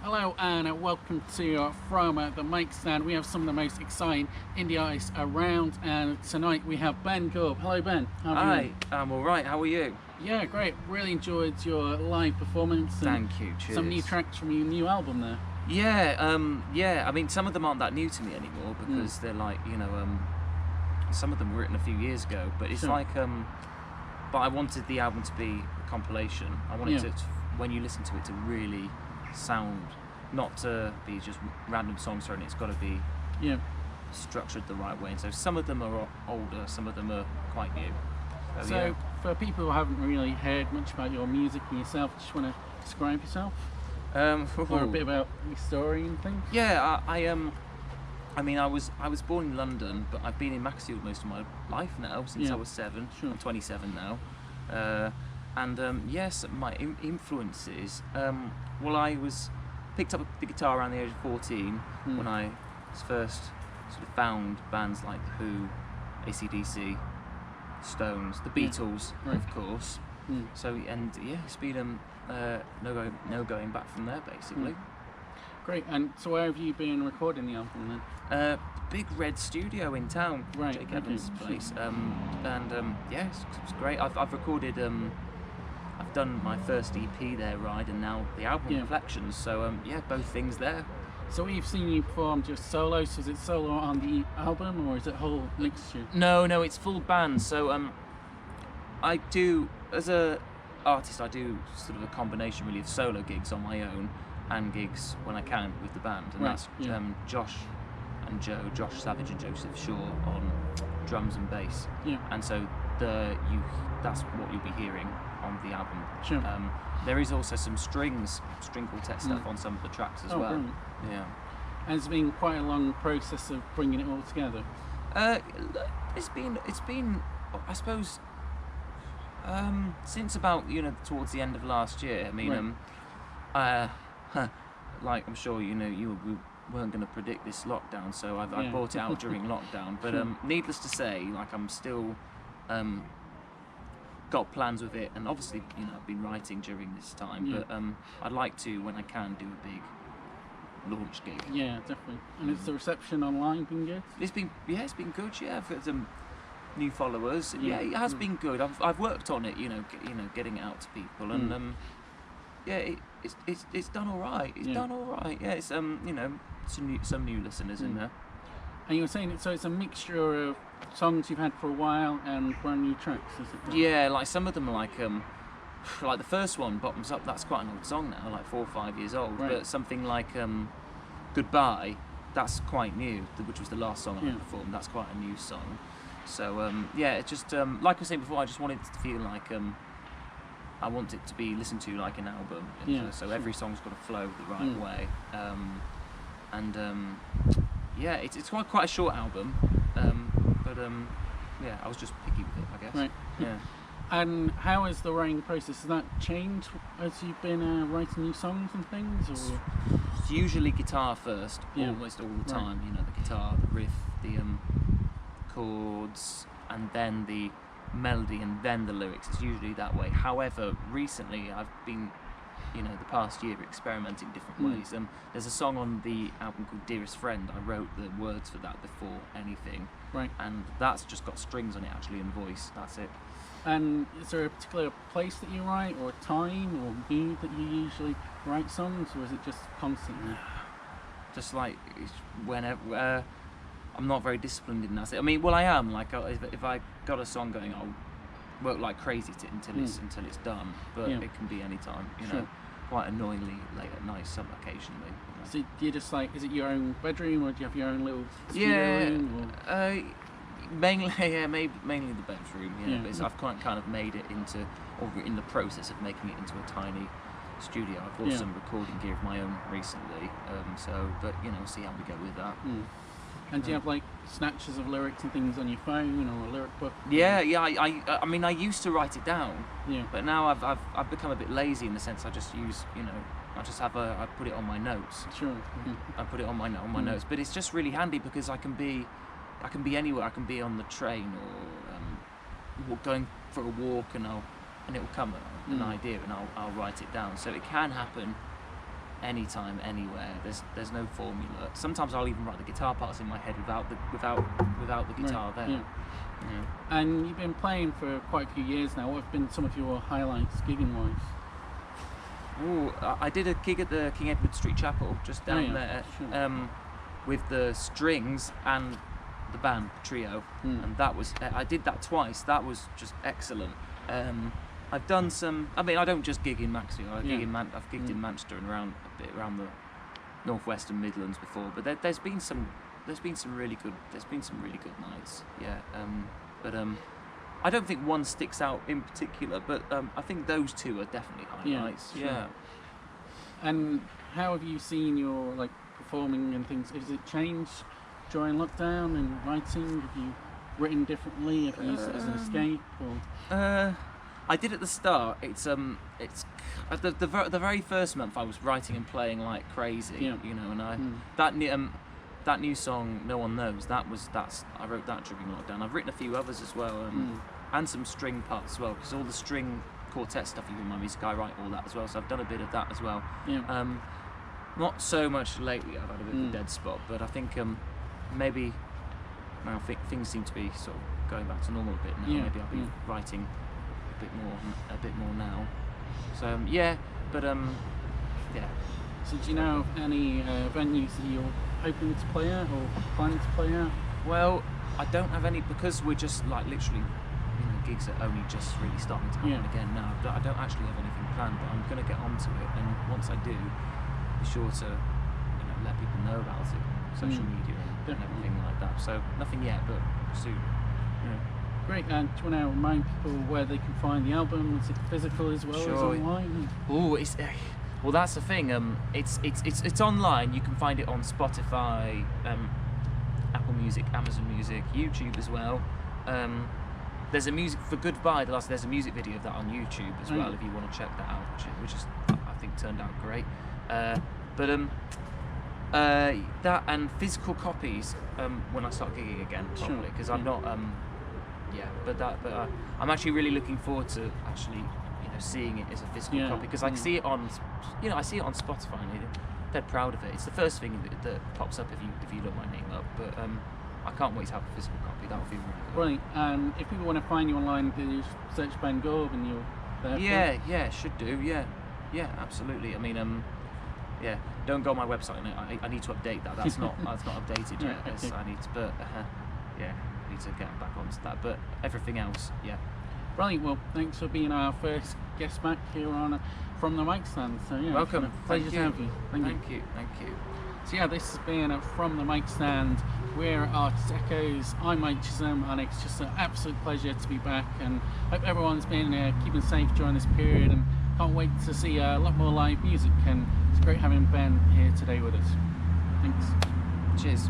Hello and welcome to from the mic stand. We have some of the most exciting indie artists around, and tonight we have Ben Gorb. Hello Ben. How are you? Hi, I'm alright, how are you? Yeah, great. Really enjoyed your live performance. And thank you, cheers. Some new tracks from your new album there. Yeah, I mean some of them aren't that new to me anymore because they're like, some of them were written a few years ago, but it's like, but I wanted the album to be a compilation. I wanted it, when you listen to it, to really sound, not to be just random songs thrown. It's got to be structured the right way. And so some of them are older, some of them are quite new. So for people who haven't really heard much about your music and yourself, just want to describe yourself? Or a bit about your story and things? Yeah, I mean, I was born in London, but I've been in Macclesfield most of my life now, since I was 7. Sure. I'm 27 now. Yes, my influences. Well, I picked up the guitar around the age of 14 when I first sort of found bands like The Who, AC/DC, Stones, The Beatles, of course. So it's been no going back from there basically. Great. And so where have you been recording the album then? Big Red Studio in town, right? Jake Evans' place. It's great. I've recorded. I've done my first EP there, Ride, and now the album Reflections. So both things there. So we've seen you perform just solo. So is it solo on the album, or is it whole mixture? No, it's full band. So I do, as a artist, I do sort of a combination really of solo gigs on my own and gigs when I can with the band, and that's Josh and Joe, Josh Savage and Joseph Shaw on drums and bass. And so that's what you'll be hearing on the album. Sure. There is also some string quartet stuff on some of the tracks as well. Brilliant. Yeah. And it's been quite a long process of bringing it all together. It's been I suppose since about towards the end of last year. I mean, like I'm sure we weren't going to predict this lockdown, so I brought it out during lockdown. But needless to say, like I'm still got plans with it, and obviously I've been writing during this time. But I'd like to, when I can, do a big launch gig. Yeah, definitely. And has the reception online been good? It's been good. Yeah, I've got some new followers. Yeah, it has been good. I've worked on it. Getting it out to people, and it's done all right. It's done all right. Yeah, it's some new listeners in there. And you were saying so it's a mixture of songs you've had for a while and brand new tracks, is it? Yeah, like some of them are like the first one, Bottoms Up, that's quite an old song now, like 4 or 5 years old. Right. But something like Goodbye, that's quite new, which was the last song I performed. That's quite a new song. So it's just like I was saying before, I just wanted it to feel like I want it to be listened to like an album. So every song's got to flow the right way. It's quite a short album. I was just picky with it, I guess. Right. Yeah. And how has the writing process, has that changed as you've been writing new songs and things? Or? It's usually guitar first, almost all the time. Right. The guitar, the riff, the chords, and then the melody, and then the lyrics. It's usually that way. However, recently I've been, the past year, experimenting different ways. There's a song on the album called Dearest Friend. I wrote the words for that before anything. Right. And that's just got strings on it actually and voice. That's it. And is there a particular place that you write, or a time or mood that you usually write songs, or is it just constantly? Just like whenever. I'm not very disciplined in that. I mean, well, I am. Like, if I got a song going, I'll work like crazy until it's done. But it can be any time. Quite annoyingly late at night, some occasionally. So do you just is it your own bedroom, or do you have your own little studio room? Or? Mainly the bedroom. But I've kind of made it into, or in the process of making it into a tiny studio. I've bought some recording gear of my own recently. But see how we go with that. And do you have snatches of lyrics and things on your phone, or a lyric book? I mean, I used to write it down. But now I've become a bit lazy in the sense I just use I put it on my notes. Sure. I put it on my notes, but it's just really handy because I can be anywhere. I can be on the train or going for a walk, and it'll come an idea, and I'll write it down. So it can happen anytime, anywhere. There's no formula. Sometimes I'll even write the guitar parts in my head without the guitar there. Yeah. And you've been playing for quite a few years now. What have been some of your highlights, gigging wise? Ooh, I did a gig at the King Edward Street Chapel just down there, with the strings and the band trio, and that was, I did that twice. That was just excellent. I've done some. I mean, I don't just gig in Maxfield. I've gigged in Manchester and around the northwest and Midlands before. But there's been some really good nights. Yeah. I don't think one sticks out in particular, but I think those two are definitely highlights. Yeah. And how have you seen your performing and things? Has it changed during lockdown and writing? Have you written differently? Have you used it as an escape? Or? I did at the start. It's the very first month I was writing and playing like crazy, you know, and that new song No One Knows, I wrote that during lockdown. I've written a few others as well, and some string parts as well, because all the string quartet stuff you do in my music, I write all that as well, so I've done a bit of that as well. Not so much lately. I've had a bit of a dead spot, but I think maybe now things seem to be sort of going back to normal a bit now. Maybe I'll be writing a bit more now. So So do you know of any venues that you're hoping to play at or planning to play at? Well, I don't have any, because we're just literally, gigs are only just really starting to happen again now. I don't actually have anything planned, but I'm going to get onto it, and once I do, be sure to let people know about it, social media and everything like that. So nothing yet, but soon. Great. And do you want to remind people where they can find the album? Is it physical as well as online? Well, that's the thing. It's online. You can find it on Spotify, Apple Music, Amazon Music, YouTube as well. There's a music for Goodbye. There's a music video of that on YouTube as well. If you want to check that out, which is I think turned out great. That and physical copies when I start gigging again properly, because I'm not. I'm actually really looking forward to actually seeing it as a physical copy, because I see it on Spotify and they're proud of it. It's the first thing that pops up if you look my name up, but I can't wait to have a physical copy. That would feel really good. Right, and if people want to find you online, do you search Ben Gorb and you're there? Yeah, should do. Yeah, absolutely. I mean, don't go on my website. I need to update that. That's not updated yet. Okay. I need to get back onto that. But everything else, Right, well, thanks for being our first guest back here on From the Mic Stand. So welcome. Pleasure to have you. Thank you. So this has been From the Mic Stand. We're Artist Echoes. I'm Mike Chisholm, and it's just an absolute pleasure to be back. And hope everyone's been keeping safe during this period, and can't wait to see a lot more live music. And it's great having Ben here today with us. Thanks. Cheers.